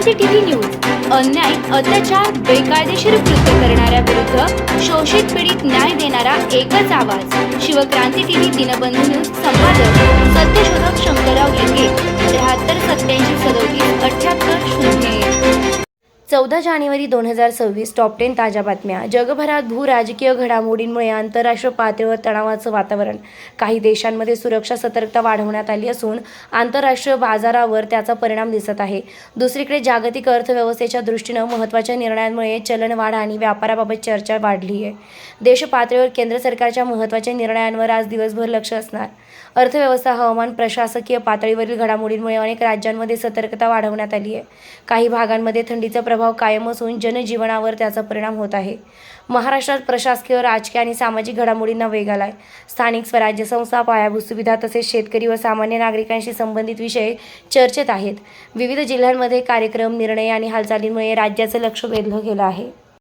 Shivkranti TV news अन्याय, अत्याचार, बेकायदेशीर कृत्य करणाऱ्या विरुद्ध शोषित पीडित न्याय देणारा एकच आवाज। शिवक्रांती टीव्ही दिनबंधू न्यूज संपादक सत्यशोधक शंकरराव लिंगे 73 87 37 78 0। 14 जानेवारी 2026 टॉप 10 ताज्या बातम्या। जगभरात भू राजकीय घडामोडींमुळे आंतरराष्ट्रीय पातळीवर तणावाचं वातावरण। काही देशांमध्ये सुरक्षा सतर्कता वाढवण्यात आली असून आंतरराष्ट्रीय बाजारावर त्याचा परिणाम दिसत आहे। दुसरीकडे जागतिक अर्थव्यवस्थेच्या दृष्टीनं महत्त्वाच्या निर्णयांमुळे चलनवाढ आणि व्यापाराबाबत चर्चा वाढली आहे। देश पातळीवर केंद्र सरकारच्या महत्त्वाच्या निर्णयांवर आज दिवसभर लक्ष असणार। अर्थव्यवस्था, हवामान, प्रशासकीय पातळीवरील घडामोडींमुळे अनेक राज्यांमध्ये सतर्कता वाढवण्यात आली आहे। काही भागांमध्ये थंडीचा प्रभाव कायम असून जनजीवनावर त्याचा परिणाम होत आहे। महाराष्ट्रात प्रशासकीय, राजकीय आणि सामाजिक घडामोडींना वेग आलाय। स्थानिक स्वराज्य संस्था, पायाभूत सुविधा तसेच शेतकरी व सामान्य नागरिकांशी संबंधित विषय चर्चेत आहेत। विविध जिल्ह्यांमध्ये कार्यक्रम, निर्णय आणि हालचालींमुळे राज्याचं लक्ष वेधलं गेलं आहे।